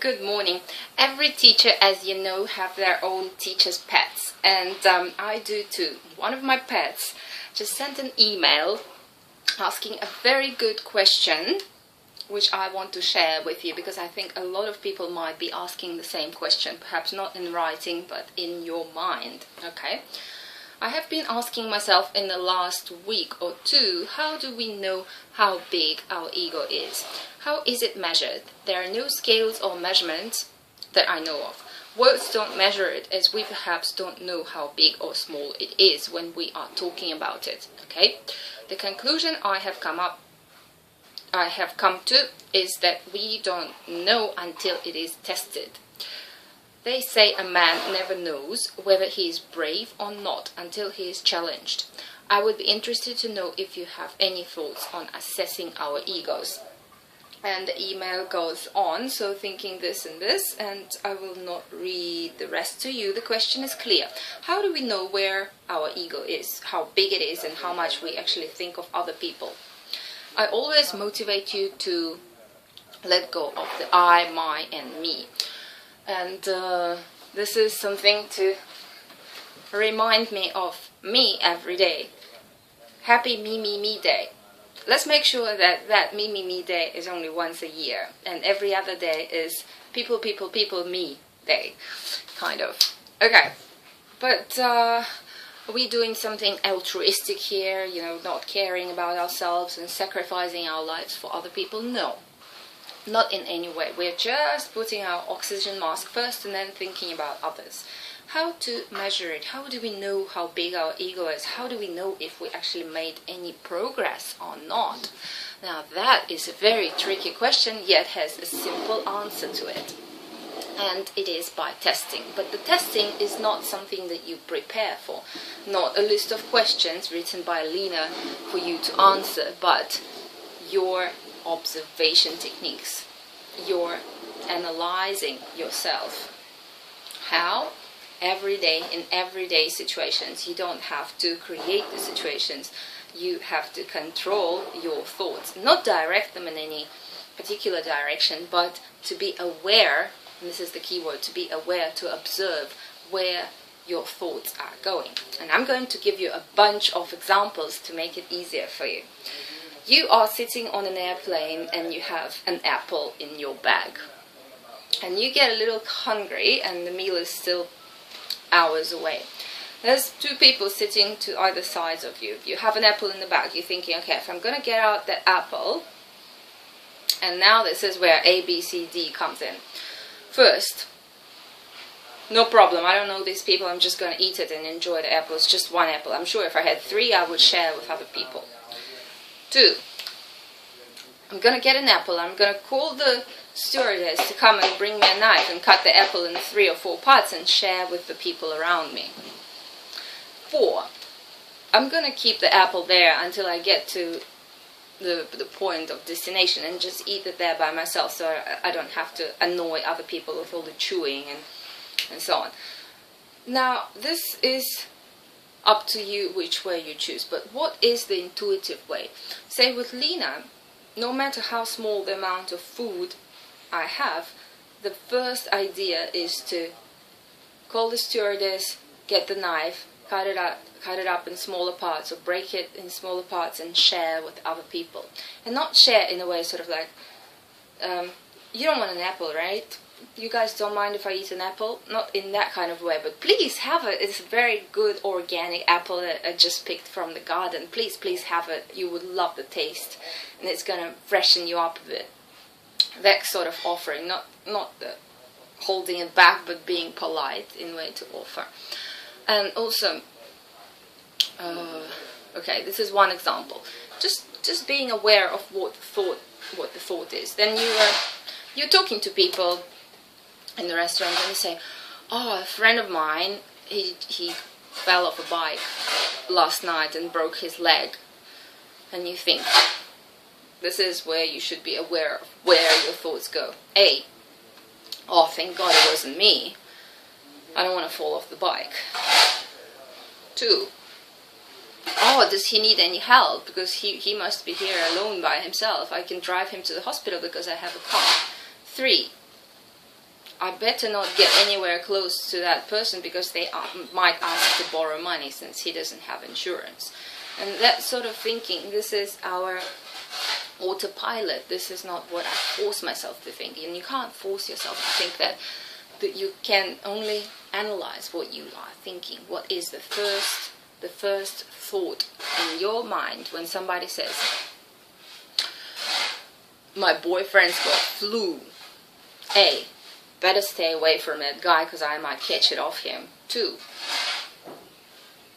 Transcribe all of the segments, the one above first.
Good morning. Every teacher, as you know, have their own teacher's pets, and I do too. One of my pets just sent an email asking a very good question, which I want to share with you because I think a lot of people might be asking the same question, perhaps not in writing, but in your mind. Okay? I have been asking myself in the last week or two, how do we know how big our ego is? How is it measured? There are no scales or measurements that I know of. Words don't measure it, as we perhaps don't know how big or small it is when we are talking about it. Okay? The conclusion I have come to is that we don't know until it is tested. They say a man never knows whether he is brave or not until he is challenged. I would be interested to know if you have any thoughts on assessing our egos. And the email goes on, so thinking this and this, and I will not read the rest to you. The question is clear. How do we know where our ego is, how big it is, and how much we actually think of other people? I always motivate you to let go of the I, my, and me. And this is something to remind me of me every day. Happy me, me, me day. Let's make sure that me, me, me day is only once a year. And every other day is people, people, people, me day. Kind of. Okay. But are we doing something altruistic here? You know, not caring about ourselves and sacrificing our lives for other people? No. Not in any way. We're just putting our oxygen mask first and then thinking about others. How to measure it? How do we know how big our ego is? How do we know if we actually made any progress or not? Now that is a very tricky question, yet has a simple answer to it. And it is by testing. But the testing is not something that you prepare for. Not a list of questions written by Lena for you to answer, but your observation techniques. You're analyzing yourself. How? Every day, in everyday situations. You don't have to create the situations. You have to control your thoughts. Not direct them in any particular direction, but to be aware, and this is the key word, to be aware, to observe where your thoughts are going. And I'm going to give you a bunch of examples to make it easier for you. You are sitting on an airplane and you have an apple in your bag. And you get a little hungry and the meal is still hours away. There's two people sitting to either sides of you. You have an apple in the bag. You're thinking, okay, if I'm going to get out that apple, and now this is where A, B, C, D comes in. First, no problem. I don't know these people. I'm just going to eat it and enjoy the apple. It's just one apple. I'm sure if I had 3, I would share with other people. 2, I'm going to get an apple. I'm going to call the stewardess to come and bring me a knife and cut the apple in 3 or 4 parts and share with the people around me. 4, I'm going to keep the apple there until I get to the point of destination and just eat it there by myself so I don't have to annoy other people with all the chewing and so on. Now, this is up to you which way you choose, but what is the intuitive way? Say with Lena, no matter how small the amount of food I have, the first idea is to call the stewardess, get the knife, cut it up in smaller parts, or break it in smaller parts and share with other people. And not share in a way sort of like, you don't want an apple, right? You guys don't mind if I eat an apple? Not in that kind of way, but please have it. It's a very good organic apple that I just picked from the garden. Please, please have it. You would love the taste. And it's going to freshen you up a bit. That sort of offering, not the holding it back, but being polite in a way to offer. And also, okay, this is one example. Just being aware of what the thought is. Then you're talking to people in the restaurant and you say, oh, a friend of mine, he fell off a bike last night and broke his leg. And you think, this is where you should be aware of where your thoughts go. A, oh, thank God it wasn't me. I don't want to fall off the bike. 2, oh, does he need any help? Because he must be here alone by himself. I can drive him to the hospital because I have a car. 3, I better not get anywhere close to that person because they might ask to borrow money since he doesn't have insurance. And that sort of thinking, this is our autopilot. This is not what I force myself to think. And you can't force yourself to think that you can only analyze what you are thinking. What is the first thought in your mind when somebody says, my boyfriend's got flu? A, better stay away from that guy because I might catch it off him. 2,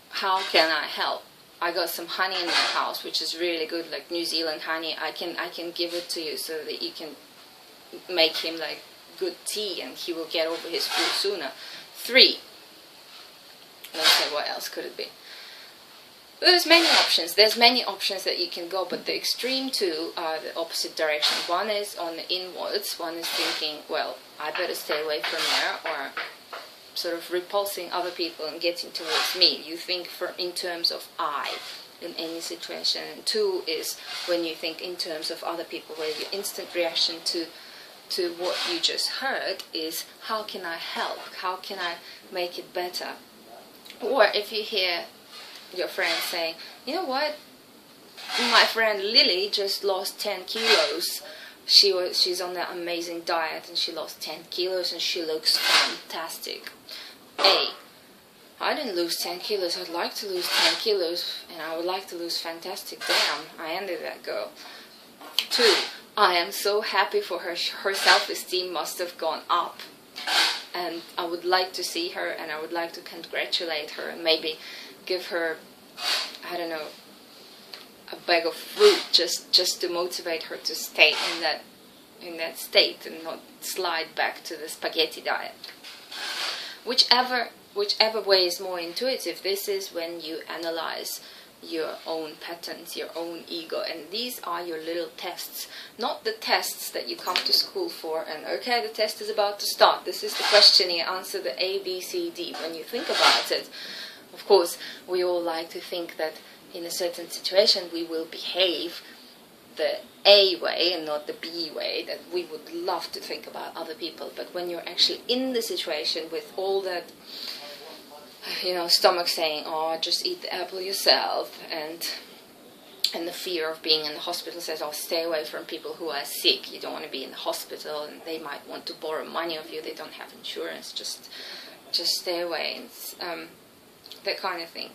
how can I help? I got some honey in my house, which is really good, like New Zealand honey. I can give it to you so that you can make him like good tea and he will get over his flu sooner. 3, let's say, what else could it be? There's many options. There's many options that you can go, but the extreme 2 are the opposite direction. One is on the inwards. One is thinking, well, I better stay away from there, or sort of repulsing other people and getting towards me. You think in terms of I in any situation. And 2 is when you think in terms of other people, where your instant reaction to what you just heard is, how can I help? How can I make it better? Or if you hear your friend saying, you know what, my friend Lily just lost 10 kilos. She's on that amazing diet and she lost 10 kilos and she looks fantastic. A, I didn't lose 10 kilos. I'd like to lose 10 kilos and I would like to lose fantastic. Damn, I ended that girl. 2, I am so happy for her. Her self-esteem must have gone up. And I would like to see her and I would like to congratulate her and maybe give her, I don't know, a bag of fruit just to motivate her to stay in that state and not slide back to the spaghetti diet. Whichever way is more intuitive, this is when you analyze your own patterns, your own ego, and these are your little tests, not the tests that you come to school for and okay, the test is about to start, this is the question, you answer the A, B, C, D. When you think about it, of course, we all like to think that in a certain situation we will behave the A way and not the B way, that we would love to think about other people. But when you're actually in the situation with all that, stomach saying, oh, just eat the apple yourself, and the fear of being in the hospital says, oh, stay away from people who are sick. You don't want to be in the hospital and they might want to borrow money of you. They don't have insurance. Just stay away. And, that kind of thing.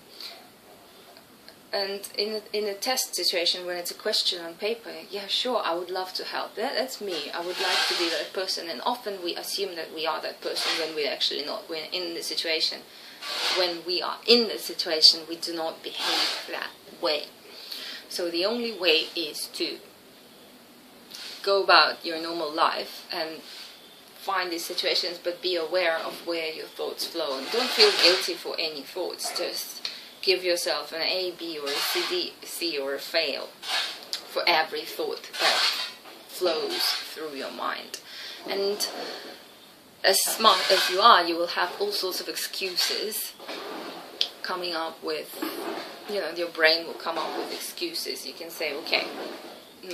And in a test situation, when it's a question on paper, yeah, sure, I would love to help. That's me. I would like to be that person. And often we assume that we are that person when we're actually not. We're in the situation. When we are in the situation, we do not behave that way. So the only way is to go about your normal life and find these situations, but be aware of where your thoughts flow. And don't feel guilty for any thoughts. Just give yourself an A, B, or a C, or a fail for every thought that flows through your mind. And as smart as you are, you will have all sorts of excuses coming up with, your brain will come up with excuses. You can say, okay,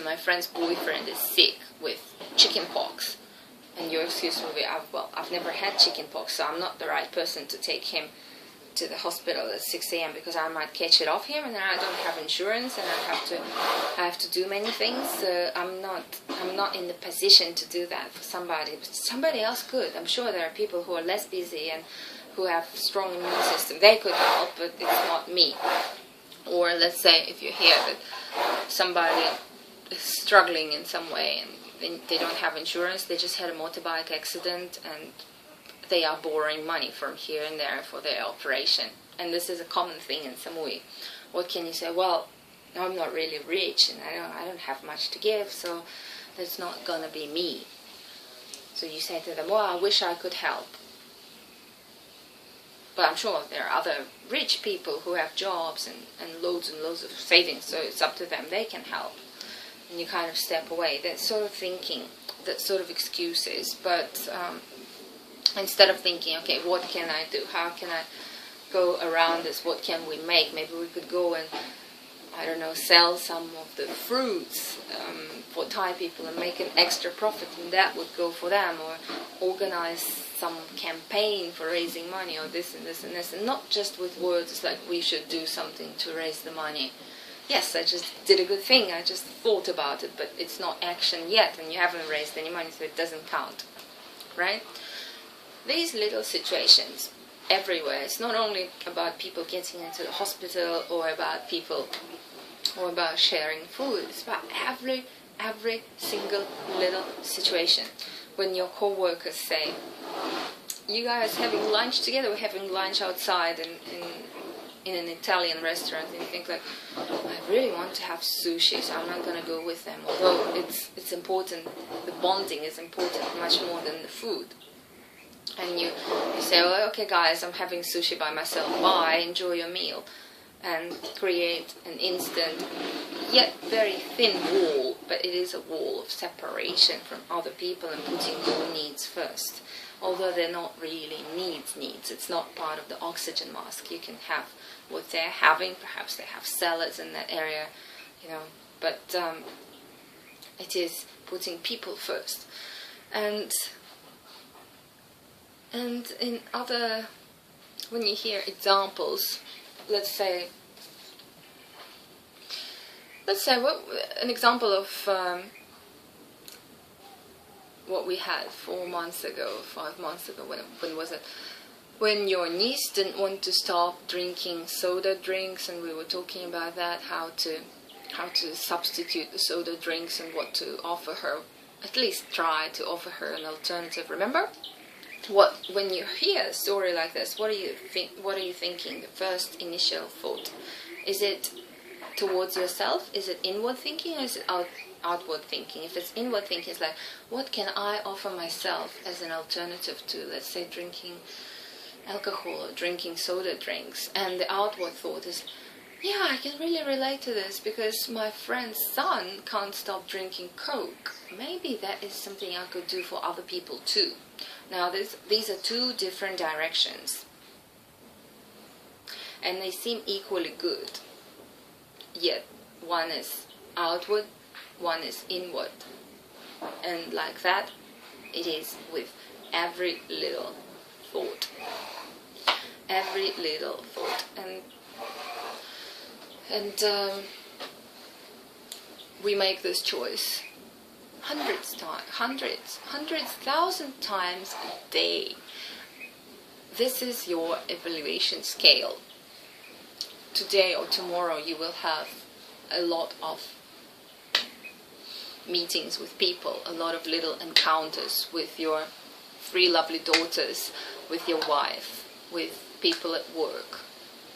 my friend's boyfriend is sick with chicken pox. And your excuse will be, I've never had chicken pox, so I'm not the right person to take him to the hospital at 6 a.m. because I might catch it off him, and then I don't have insurance, and I have to do many things. So I'm not in the position to do that for somebody, but somebody else could. I'm sure there are people who are less busy and who have strong immune system. They could help, but it's not me. Or let's say if you hear that somebody is struggling in some way and they don't have insurance, they just had a motorbike accident and they are borrowing money from here and there for their operation. And this is a common thing in Samui. What can you say? Well, I'm not really rich and I don't have much to give, so that's not going to be me. So you say to them, well, I wish I could help. But I'm sure there are other rich people who have jobs and loads of savings, so it's up to them. They can help. And you kind of step away. That sort of thinking, that sort of excuses. But instead of thinking, okay, what can I do? How can I go around this? What can we make? Maybe we could go and, I don't know, sell some of the fruits for Thai people and make an extra profit, and that would go for them, or organize some campaign for raising money, or this and this and this, and not just with words like we should do something to raise the money. Yes, I just did a good thing, I just thought about it, but it's not action yet, and you haven't raised any money, so it doesn't count, right? These little situations everywhere. It's not only about people getting into the hospital, or about people, or about sharing food. It's about every single little situation. When your co-workers say, you guys having lunch together, we're having lunch outside in an Italian restaurant, and you think like, I really want to have sushi, so I'm not going to go with them, although it's important, the bonding is important much more than the food. And you say, well, okay guys, I'm having sushi by myself, bye, enjoy your meal, and create an instant yet very thin wall, but it is a wall of separation from other people and putting your needs first. Although they're not really needs, it's not part of the oxygen mask. You can have what they're having, perhaps they have salads in that area, but it is putting people first. And in other, when you hear examples, let's say an example of what we had 4 months ago, 5 months ago, when was it? When your niece didn't want to stop drinking soda drinks, and we were talking about that, how to substitute the soda drinks and what to offer her, at least try to offer her an alternative. Remember? When you hear a story like this, what are you thinking? The first initial thought, is it towards yourself? Is it inward thinking, or is it outward thinking? If it's inward thinking, it's like, what can I offer myself as an alternative to, let's say, drinking alcohol or drinking soda drinks? And the outward thought is, yeah, I can really relate to this because my friend's son can't stop drinking Coke. Maybe that is something I could do for other people too. Now, these are two different directions, and they seem equally good, yet one is outward, one is inward. And like that, it is with every little thought. Every little thought. And we make this choice hundreds, thousand times a day. This is your evaluation scale. Today or tomorrow you will have a lot of meetings with people, a lot of little encounters with your 3 lovely daughters, with your wife, with people at work,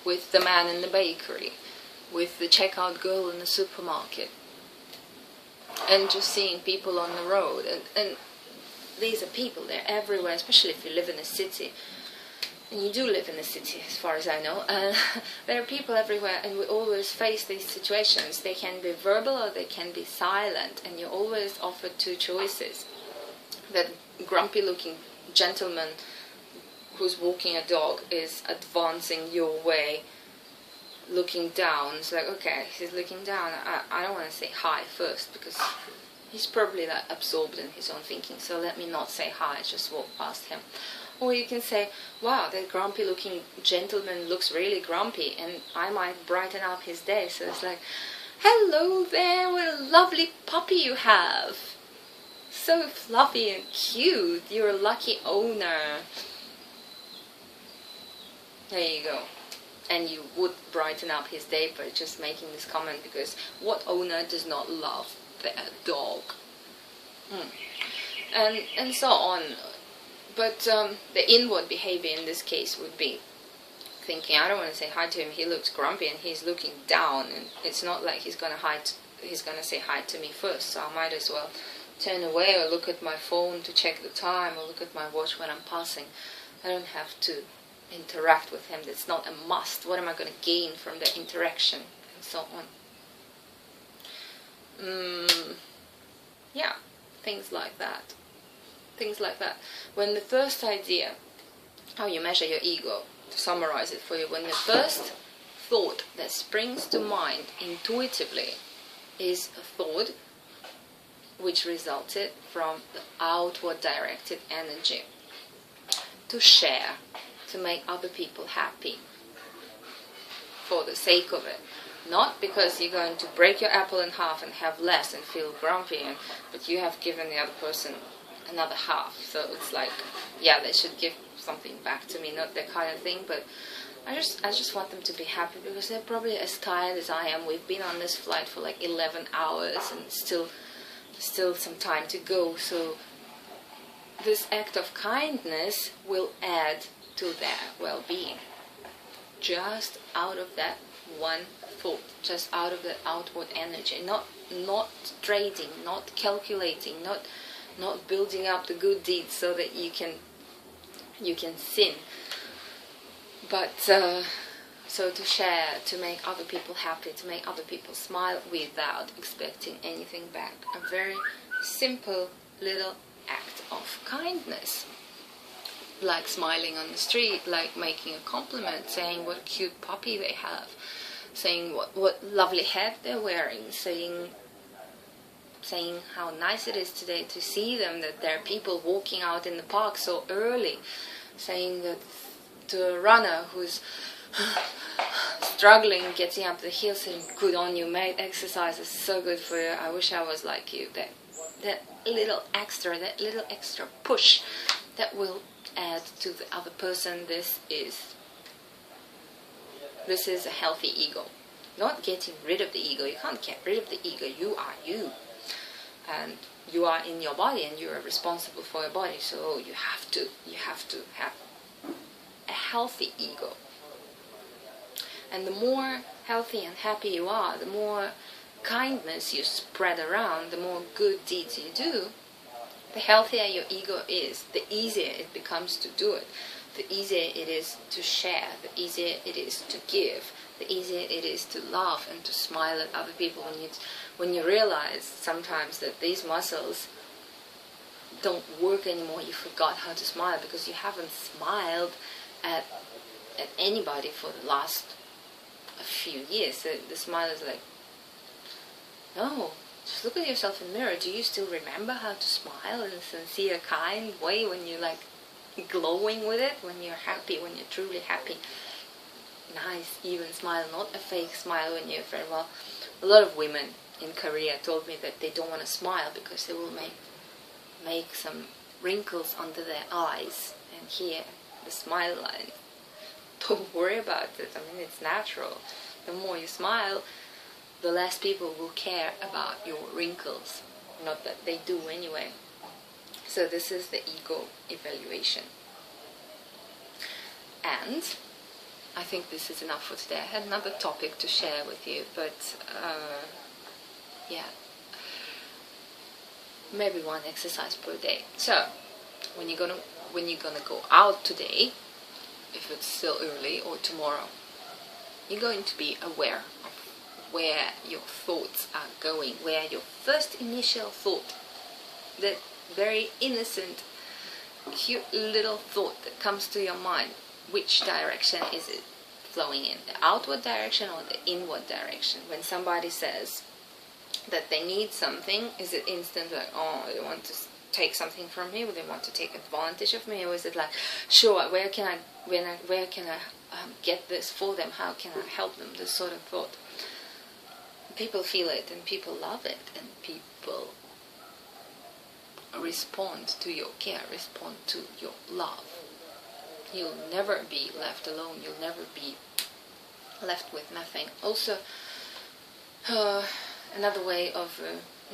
with the man in the bakery, with the checkout girl in the supermarket, and just seeing people on the road. And these are people, they're everywhere, especially if you live in a city. And you do live in a city, as far as I know. There are people everywhere, and we always face these situations. They can be verbal or they can be silent, and you're always offered 2 choices. That grumpy-looking gentleman who's walking a dog is advancing your way, looking down. It's like, okay, he's looking down. I don't want to say hi first, because he's probably like absorbed in his own thinking, so let me not say hi, just walk past him. Or you can say, wow, that grumpy looking gentleman looks really grumpy, and I might brighten up his day. So it's like, hello there, what a lovely puppy you have. So fluffy and cute, you're a lucky owner. There you go. And you would brighten up his day by just making this comment, because what owner does not love their dog? And so on. But the inward behavior in this case would be thinking, I don't want to say hi to him, he looks grumpy and he's looking down, and it's not like he's going to say hi to me first, so I might as well turn away or look at my phone to check the time or look at my watch when I'm passing. I don't have to interact with him. That's not a must. What am I going to gain from the interaction? And so on. Yeah, things like that. Things like that. When the first idea, how you measure your ego, to summarize it for you, when the first thought that springs to mind intuitively is a thought which resulted from the outward directed energy to share, to make other people happy for the sake of it. Not because you're going to break your apple in half and have less and feel grumpy, but you have given the other person another half. So it's like, yeah, they should give something back to me, not that kind of thing, but I just want them to be happy because they're probably as tired as I am. We've been on this flight for like 11 hours and still some time to go. So this act of kindness will add to their well-being. Just out of that one thought, just out of that outward energy, not trading, not calculating, not building up the good deeds so that you can sin, but so to share, to make other people happy, to make other people smile without expecting anything back. A very simple little act of kindness, like smiling on the street, like making a compliment, saying what a cute puppy they have, saying what lovely hat they're wearing, saying how nice it is today to see them, that there are people walking out in the park so early, saying that to a runner who's struggling getting up the hill, saying good on you mate, exercise is so good for you, I wish I was like you. That little extra push that will add to the other person. This is a healthy ego. Not getting rid of the ego. You can't get rid of the ego. You are you, and you are in your body, and you are responsible for your body. So you have to have a healthy ego. And the more healthy and happy you are, the more kindness you spread around, the more good deeds you do, the healthier your ego is, the easier it becomes to do it, the easier it is to share, the easier it is to give, the easier it is to laugh and to smile at other people. When you realize sometimes that these muscles don't work anymore, you forgot how to smile because you haven't smiled at anybody for the last a few years. The smile is like, no, just look at yourself in the mirror. Do you still remember how to smile in a sincere, kind way when you're like glowing with it, when you're happy, when you're truly happy? Nice, even smile, not a fake smile when you're afraid. Well, a lot of women in Korea told me that they don't want to smile because they will make some wrinkles under their eyes and here the smile line. Don't worry about it. I mean, it's natural. The more you smile, the less people will care about your wrinkles. Not that they do anyway. So this is the ego evaluation. And I think this is enough for today. I had another topic to share with you, but yeah, maybe one exercise per day. So when you're gonna go out today, if it's still early, or tomorrow, you're going to be aware of where your thoughts are going, where your first initial thought, that very innocent, cute little thought that comes to your mind, which direction is it flowing in? The outward direction or the inward direction? When somebody says that they need something, is it instant like, oh, they want to take something from me, or they want to take advantage of me, or is it like, sure, where can I get this for them? How can I help them? This sort of thought. People feel it, and people love it, and people respond to your care, respond to your love. You'll never be left alone. You'll never be left with nothing. Also, another way of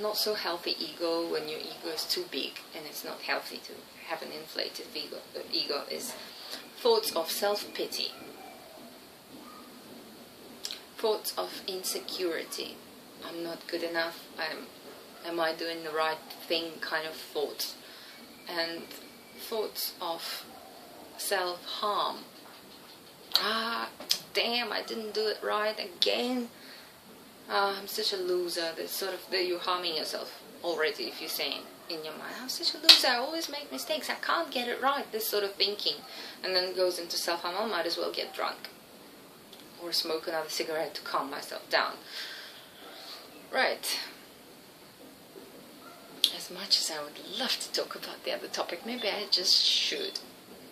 not so healthy ego, when your ego is too big, and it's not healthy to have an inflated ego is thoughts of self-pity, thoughts of insecurity. I'm not good enough. Am I doing the right thing? Kind of thoughts, and thoughts of self-harm. Damn, I didn't do it right again. I'm such a loser. That's sort of that you're harming yourself already if you're saying in your mind, I'm such a loser, I always make mistakes, I can't get it right, this sort of thinking. And then it goes into self-harm, I might as well get drunk. or smoke another cigarette to calm myself down. Right. As much as I would love to talk about the other topic, maybe I just should.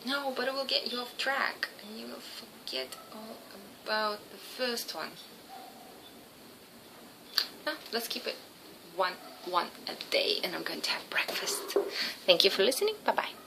No, but it will get you off track and you will forget all about the first one. No, let's keep it one a day, and I'm going to have breakfast. Thank you for listening. Bye bye.